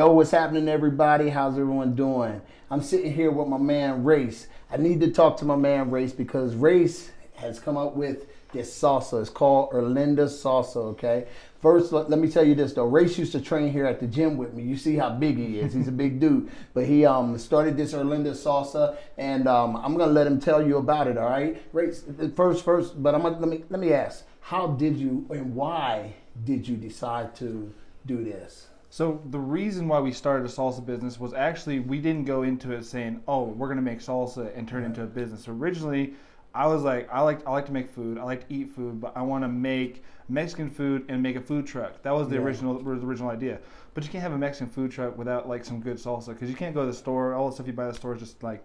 Yo, what's happening, everybody? How's everyone doing? I'm sitting here with my man Rayce. I need to talk to my man Rayce because Rayce has come up with this salsa. It's called Erlinda salsa, okay? First, let me tell you this though. Rayce used to train here at the gym with me. You see how big he is. He's a big dude. But he started this Erlinda salsa, and I'm gonna let him tell you about it. All right, Rayce. First, but let me ask. How did you and why did you decide to do this? So the reason why we started a salsa business was actually we didn't go into it saying, "Oh, we're gonna make salsa and turn it into a business." Originally, I was like, I like to make food, I like to eat food, but I want to make Mexican food and make a food truck. That was the original idea. But you can't have a Mexican food truck without like some good salsa, because you can't go to the store. All the stuff you buy at the store is just like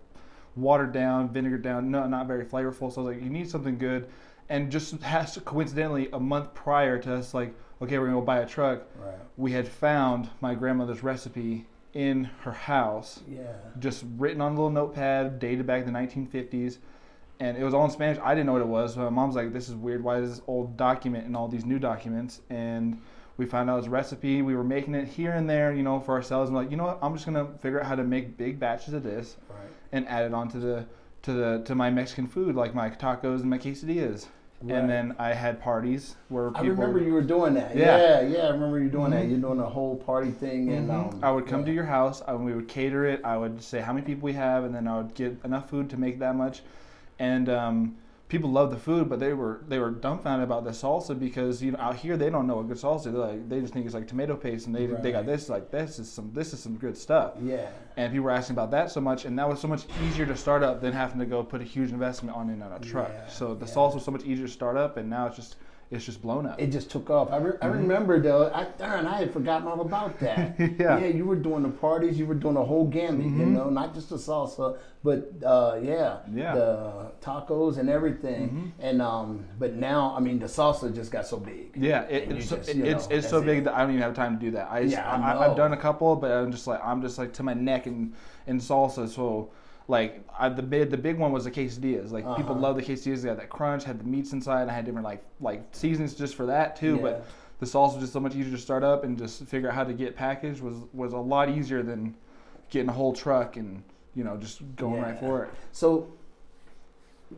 watered down, vinegar down, not very flavorful. So I was like, you need something good, and just has to, coincidentally a month prior to us like, okay, we're gonna go buy a truck. Right. We had found my grandmother's recipe in her house. Yeah. Just written on a little notepad, dated back in the 1950s. And it was all in Spanish. I didn't know what it was. So my mom's like, this is weird. Why is this old document and all these new documents? And we found out it was a recipe. We were making it here and there, for ourselves. And like, you know what? I'm just gonna figure out how to make big batches of this, Right. and add it onto to my Mexican food, like my tacos and my quesadillas. Right. And then I had parties where people. I remember you were doing that. Yeah, I remember you doing that. You're doing a whole party thing, and I would come to your house. We would cater it. I would say how many people we have, and then I would get enough food to make that much. And people loved the food, but they were dumbfounded about the salsa because out here they don't know what good salsa is. They just think it's like tomato paste, and they got this this is some good stuff. Yeah. And people were asking about that so much, and that was so much easier to start up than having to go put a huge investment on a truck. Yeah, so the salsa was so much easier to start up, and now it's just blown up. It just took off. I remember though. I had forgotten all about that. Yeah. Yeah, you were doing the parties. You were doing the whole gamut. Not just the salsa, but the tacos and everything. And but now, the salsa just got so big. Yeah, it's so big that I don't even have time to do that. I've done a couple, but I'm just like to my neck in salsa. So. Like the big one was the quesadillas. Like people love the quesadillas. They had that crunch, had the meats inside, and I had different like seasonings just for that too. Yeah. But the salsa was just so much easier to start up and just figure out how to get packaged was a lot easier than getting a whole truck and just going right for it. So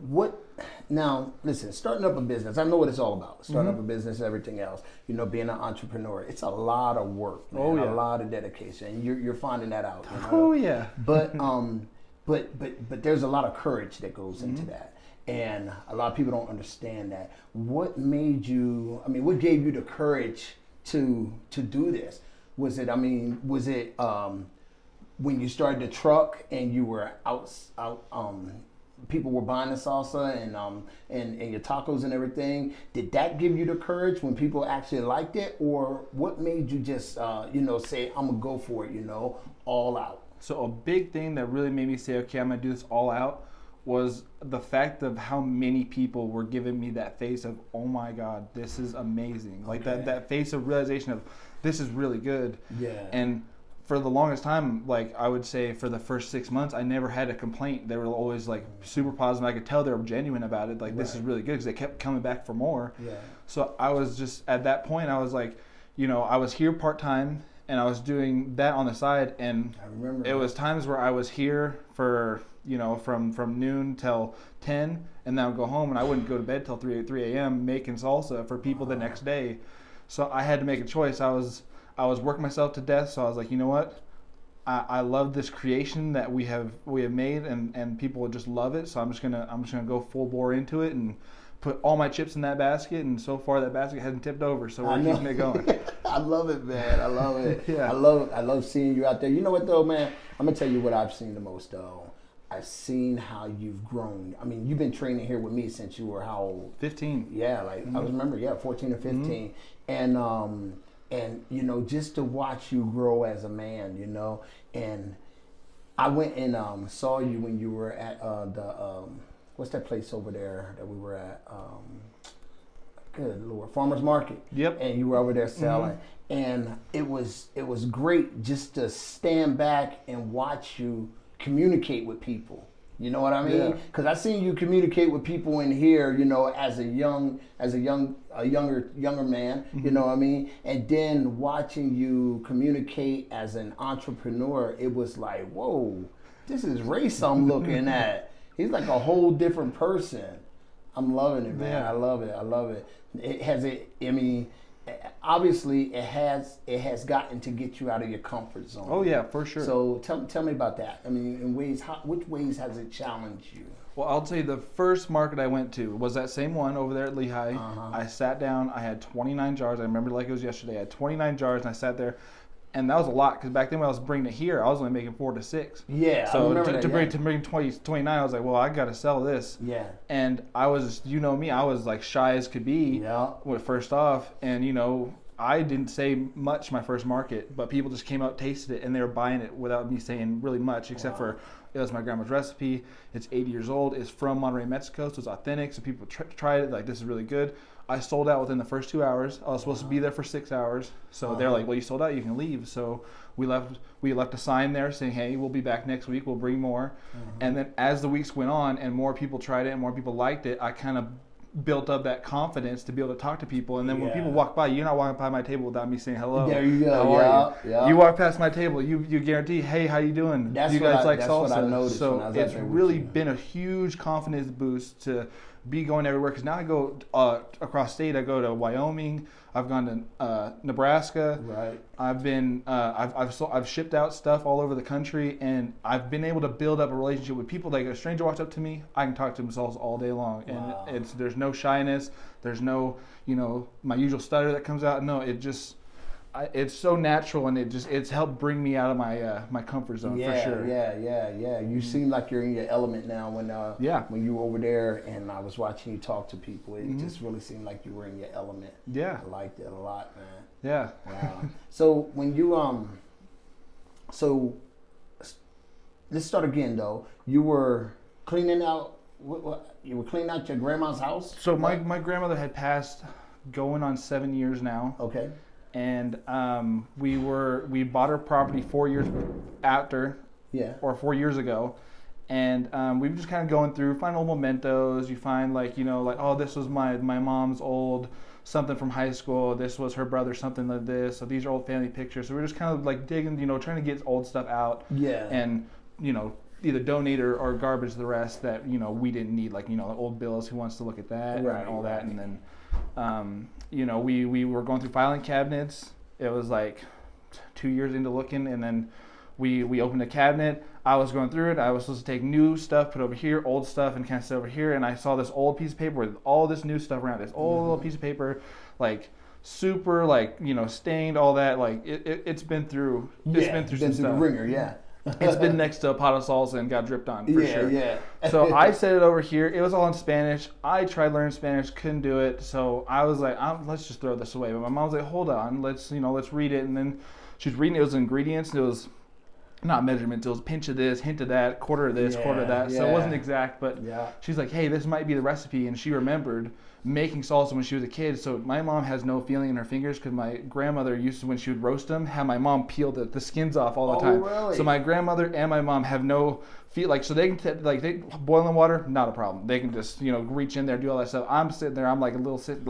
what now? Listen, starting up a business. I know what it's all about. Starting up a business, everything else. Being an entrepreneur. It's a lot of work, man. A lot of dedication. And you're finding that out. Oh yeah. But But there's a lot of courage that goes into that, and a lot of people don't understand that. What made you? What gave you the courage to do this? Was it when you started the truck and you were out? People were buying the salsa and your tacos and everything. Did that give you the courage when people actually liked it, or what made you just say I'm gonna go for it? All out. So a big thing that really made me say, okay, I'm going to do this all out was the fact of how many people were giving me that face of, oh my God, this is amazing. Like that face of realization of this is really good. Yeah. And for the longest time, like I would say for the first 6 months, I never had a complaint. They were always like super positive. I could tell they were genuine about it. Like this is really good because they kept coming back for more. Yeah. So I was just, at that point, I was like, I was here part-time. And I was doing that on the side, and I remember it was times where I was here for from noon till 10, and then I would go home and I wouldn't go to bed till 3 a.m. making salsa for people the next day. So I had to make a choice. I was working myself to death. So I was like, you know what? I love this creation that we have made, and people would just love it. So I'm just gonna go full bore into it and put all my chips in that basket, and so far that basket hasn't tipped over, so we're keeping it going. I love it, man. I love it. Yeah. I love seeing you out there. You know what though, man? I'm gonna tell you what I've seen the most though. I've seen how you've grown. You've been training here with me since you were how old? 15. Yeah, I remember, 14 or 15. And just to watch you grow as a man, and I went and saw you when you were at what's that place over there that we were at? Good Lord, Farmers Market. Yep. And you were over there selling, and it was great just to stand back and watch you communicate with people. You know what I mean? Because I seen you communicate with people in here, you know, as a younger man. You know what I mean? And then watching you communicate as an entrepreneur, it was like, whoa, this is Rayce I'm looking at. He's like a whole different person. I'm loving it, man. I love it. I love it. Obviously, it has gotten to get you out of your comfort zone. Oh yeah, for sure. So tell me about that. I mean, which ways has it challenged you? Well, I'll tell you, the first market I went to was that same one over there at Lehigh. I sat down. I had 29 jars. I remember like it was yesterday. I had 29 jars, and I sat there. And that was a lot because back then when I was bringing it here, I was only making 4 to 6. Yeah, so I remember that, to bring 29, I was like, well, I got to sell this. Yeah. And I was, you know me, I was like shy as could be. Yeah. First off, and you know, I didn't say much my first market, but people just came out, tasted it, and they were buying it without me saying really much, except for it was my grandma's recipe. It's 80 years old. It's from Monterrey, Mexico, so it's authentic. So people tried it, like, this is really good. I sold out within the first 2 hours. I was supposed to be there for 6 hours. So they're like, well, you sold out, you can leave. So we left a sign there saying, hey, we'll be back next week, we'll bring more. And then as the weeks went on and more people tried it and more people liked it, I kind of built up that confidence to be able to talk to people. And then when people walk by, you're not walking by my table without me saying hello. There you go. How are you? You walk past my table, you guarantee, hey, how you doing? That's you guys like salsa? What I noticed. So it's really been a huge confidence boost to be going everywhere, because now I go across state. I go to Wyoming. I've gone to Nebraska. Right. I've been I've shipped out stuff all over the country, and I've been able to build up a relationship with people. Like a stranger walks up to me, I can talk to themselves all day long, and there's no shyness. There's no my usual stutter that comes out. No, it's so natural, and it's helped bring me out of my comfort zone for sure. Yeah. You seem like you're in your element now. When you were over there and I was watching you talk to people, it just really seemed like you were in your element. Yeah, I liked it a lot, man. Yeah. Wow. So when you let's start again though. You were cleaning out. You were cleaning out your grandma's house. So my grandmother had passed, going on 7 years now. Okay. And we bought her property 4 years after, or 4 years ago, and we were just kind of going through, find old mementos. You find oh, this was my mom's old something from high school. This was her brother, something like this. So these are old family pictures. So we're just kind of like digging, trying to get old stuff out. Yeah. And either donate or garbage the rest that we didn't need, like old bills. Who wants to look at that? Right. And all that, and then. We were going through filing cabinets. It was like 2 years into looking, and then we opened a cabinet. I was going through it. I was supposed to take new stuff, put over here, old stuff, and kind of sit over here. And I saw this old piece of paper with all this new stuff around. This old little piece of paper, like super, stained, all that. Like it's been through. It's been through some stuff. The ringer, yeah. It's been next to a pot of salsa and got dripped on for sure. Yeah. So I set it over here. It was all in Spanish. I tried learning Spanish, couldn't do it. So I was like, let's just throw this away. But my mom was like, hold on, let's read it. And then she was reading it was ingredients. And it was not measurements. It was pinch of this, hint of that, quarter of this, quarter of that. So it wasn't exact, but she's like, hey, this might be the recipe. And she remembered making salsa when she was a kid. So my mom has no feeling in her fingers, because my grandmother used to, when she would roast them, have my mom peel the skins off all the time. Really? So my grandmother and my mom have no feel, so they can they boil in water, not a problem. They can just reach in there, do all that stuff. I'm sitting there, I'm like a little don't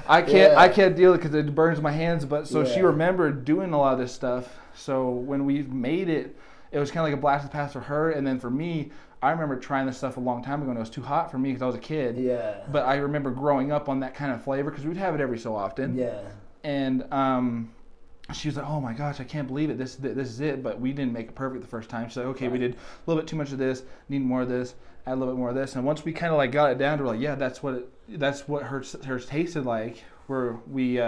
I can't deal it because it burns my hands. But so she remembered doing a lot of this stuff. So when we made it, it was kind of like a blast of the past for her, and then for me, I remember trying this stuff a long time ago, and it was too hot for me because I was a kid. Yeah. But I remember growing up on that kind of flavor because we'd have it every so often. Yeah. And she was like, "Oh my gosh, I can't believe it. This is it." But we didn't make it perfect the first time. She's like, "Okay, we did a little bit too much of this. Need more of this. Add a little bit more of this." And once we kind of got it down to yeah, that's what hers tasted like. Where we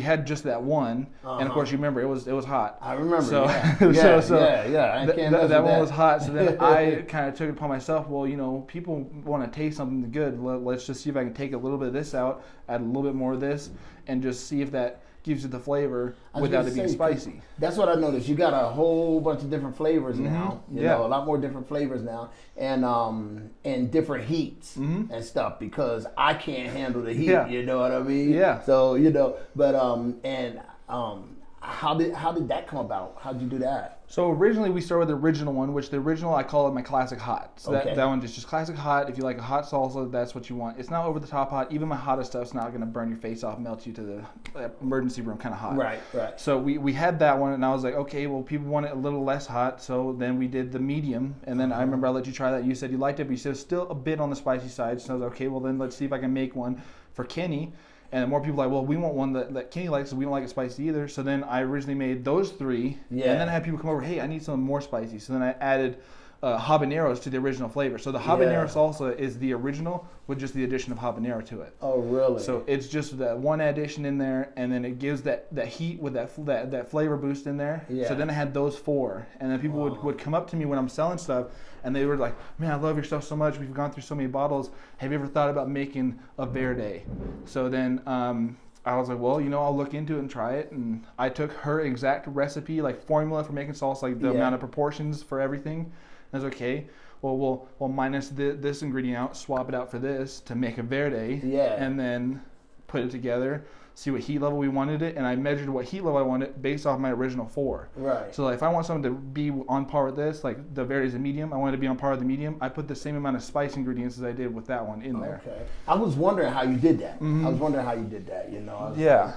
had just that one, and of course you remember it was hot. I remember. So, I can't that one was hot. So then I kind of took it upon myself. Well, people want to taste something good. Let's just see if I can take a little bit of this out, add a little bit more of this, and just see if that gives you the flavor without it being spicy. That's what I noticed. You got a whole bunch of different flavors now. You know, a lot more different flavors now, and different heats and stuff, because I can't handle the heat. You know what I mean? Yeah. So but how did that come about? How'd you do that? So originally we started with the original one, which the original I call it my classic hot. So Okay. that one is just classic hot. If you like a hot salsa, that's what you want. It's not over the top hot. Even my hottest stuff's not gonna burn your face off, melt you to the emergency room kind of hot. Right. So we had that one, and I was like, okay, well people want it a little less hot, so then we did the medium, and then I remember I let you try that. You said you liked it, but you said it was still a bit on the spicy side. So I was like, okay, well then let's see if I can make one for Kenny. And more people were like, well, we want one that Kenny likes, so we don't like it spicy either. So then I originally made those three, and then I had people come over, hey, I need something more spicy. So then I added habaneros to the original flavor. So the habanero salsa is the original with just the addition of habanero to it. Oh, really? So it's just that one addition in there, and then it gives that heat with that flavor boost in there. Yeah. So then I had those four, and then people would come up to me when I'm selling stuff, and they were like, man, I love your stuff so much. We've gone through so many bottles. Have you ever thought about making a verde? So then I was like, well, I'll look into it and try it. And I took her exact recipe, like formula for making salsa, like the amount of proportions for everything. I was okay. Well, minus this ingredient out, swap it out for this to make a verde. Yeah. And then put it together, see what heat level we wanted it, and I measured what heat level I wanted based off my original four. Right. So like, if I want something to be on par with this, like the verde is a medium, I want it to be on par with the medium, I put the same amount of spice ingredients as I did with that one in there. Okay. I was wondering how you did that. I was wondering how you did that. Yeah.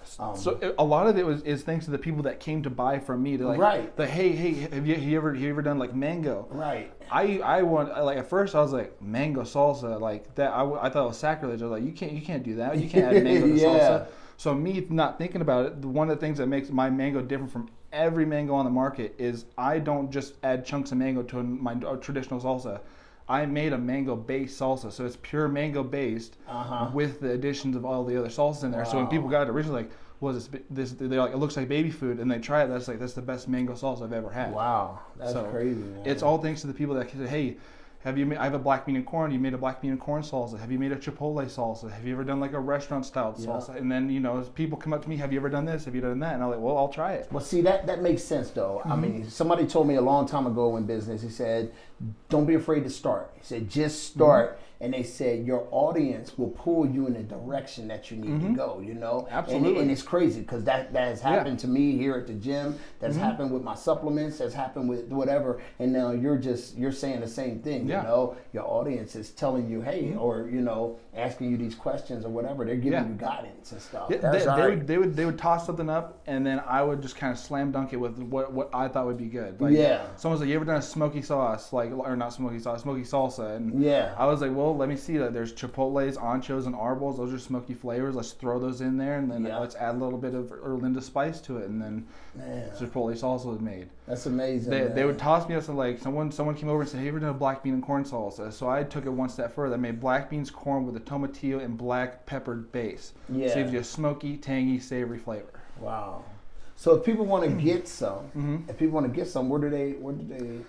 So A lot of it is thanks to the people that came to buy from me. They're like, right. Hey, have you ever done like mango? Right. I want, like, at first I was like, mango salsa, like that. I thought it was sacrilege. I was like, you can't do that. You can't add mango to salsa. So me not thinking about it, one of the things that makes my mango different from every mango on the market is I don't just add chunks of mango to my traditional salsa. I made a mango-based salsa, so it's pure mango-based with the additions of all the other salsas in there. Wow. So when people got it originally, like, was this? They're like, it looks like baby food, and they try it. That's the best mango salsa I've ever had. Wow, that's crazy, man. It's all thanks to the people that said, hey, I have a black bean and corn. You made a black bean and corn salsa. Have you made a chipotle salsa? Have you ever done like a restaurant style salsa? And then people come up to me, have you ever done this? Have you done that? And I'm like, well, I'll try it. Well, see, that makes sense though. I mean, somebody told me a long time ago in business. He said, don't be afraid to start. He said, just start. And they said your audience will pull you in the direction that you need to go, Absolutely. And it's crazy because that has happened to me here at the gym. That's happened with my supplements. That's happened with whatever. And now you're saying the same thing, Your audience is telling you, hey, or, asking you these questions or whatever. They're giving you guidance and stuff. Yeah, they would toss something up, and then I would just kind of slam dunk it with what I thought would be good. Like, someone's like, you ever done a smoky sauce? Or not smoky sauce, smoky salsa. And I was like, well, let me see that. There's chipotles, anchos, and arbors. Those are smoky flavors. Let's throw those in there, and then let's add a little bit of Erlinda spice to it, and then chipotle salsa was made. That's amazing. They would toss me up, like someone came over and said, hey, you ever done a black bean and corn salsa? So I took it one step further. I made black beans, corn with a tomatillo and black peppered base. Yeah. So it gives you a smoky, tangy, savory flavor. Wow. So if people want to get some, where do they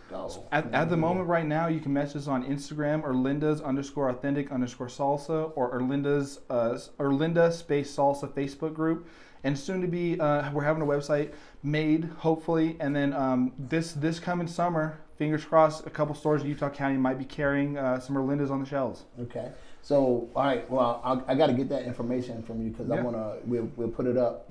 go? At the moment right now, you can message us on Instagram, Erlinda's_authentic_salsa, or Erlinda space salsa Facebook group. And soon to be, we're having a website made, hopefully, and then this coming summer, fingers crossed, a couple stores in Utah County might be carrying some Erlindas on the shelves. Okay. So, all right. Well, I got to get that information from you because we'll put it up,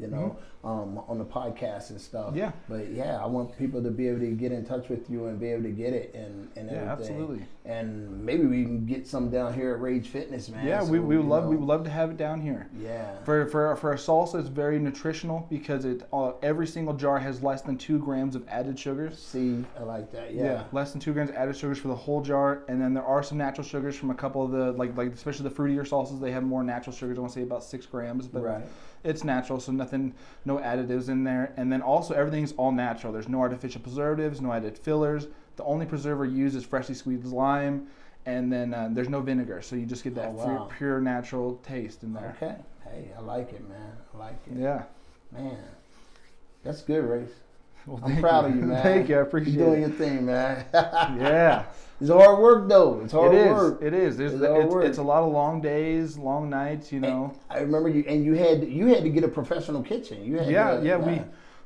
on the podcast and stuff. Yeah. But I want people to be able to get in touch with you and be able to get it and everything. Absolutely. And maybe we can get some down here at Rayce Fitness, man. Yeah, so, we would love to have it down here. Yeah. For a salsa, it's very nutritional because every single jar has less than 2 grams of added sugars. See, I like that. Yeah. Less than 2 grams of added sugars for the whole jar, and then there are some natural sugars from a couple of the like especially the fruitier salsas. They have more natural sugars. I want to say about 6 grams, but it's natural, so no additives in there. And then also everything's all natural. There's no artificial preservatives, no added fillers. The only preserver used is freshly squeezed lime, and then there's no vinegar, so you just get that pure natural taste in there. Okay. Hey, I like it, man. I like it. Yeah. Man, that's good, Rayce. Well, I'm proud of you, man. Thank you. I appreciate it. You're doing your thing, man. Yeah. It's hard work, though. It's hard work. It is. It's a lot of long days, long nights, And I remember you had to get a professional kitchen.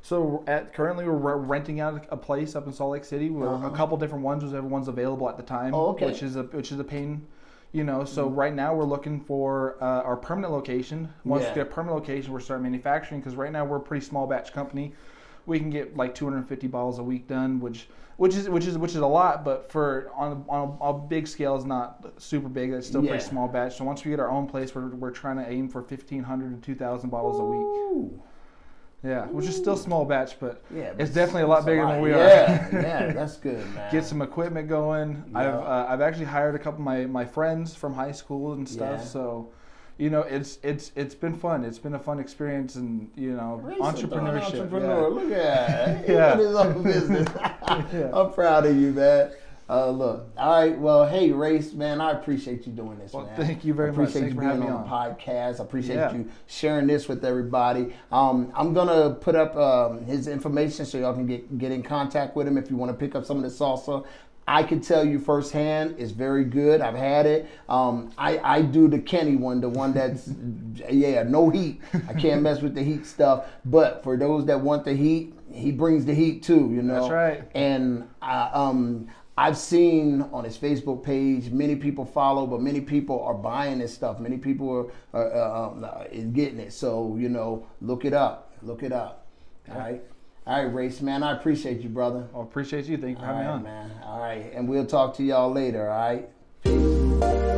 Currently we're renting out a place up in Salt Lake City. A couple different ones, whichever one's available at the time. Oh, okay. Which is a pain. You know, so right now we're looking for our permanent location. Once we get a permanent location, we're starting manufacturing, because right now we're a pretty small batch company. We can get like 250 bottles a week done, which is a lot, but for on a big scale is not super big. It's still pretty small batch. So once we get our own place, we're trying to aim for 1,500 to 2,000 bottles a week. Yeah, which is still small batch, but it's definitely a lot bigger than we are. Yeah, that's good, man. Get some equipment going. Yeah. I've actually hired a couple of my friends from high school and stuff. So, you know, it's been fun. It's been a fun experience, and you know, entrepreneurship. Entrepreneur, look at that. He got his own business. I'm proud of you, man. Look, all right. Well, hey, Rayce, man, I appreciate you doing this, man. Thank you very much. Thanks for being having me on the podcast. I appreciate you sharing this with everybody. I'm gonna put up his information so y'all can get in contact with him if you want to pick up some of the salsa. I can tell you firsthand, it's very good. I've had it. I do the Kenny one, the one that's no heat. I can't mess with the heat stuff. But for those that want the heat, he brings the heat too. You know. That's right. And I've seen on his Facebook page, many people follow, but many people are buying this stuff. Many people are getting it. So, you know, look it up. Look it up. All right. All right, Rayce, man, I appreciate you, brother. I appreciate you. Thank you for having me on. Man. All right, and we'll talk to y'all later, all right? Peace.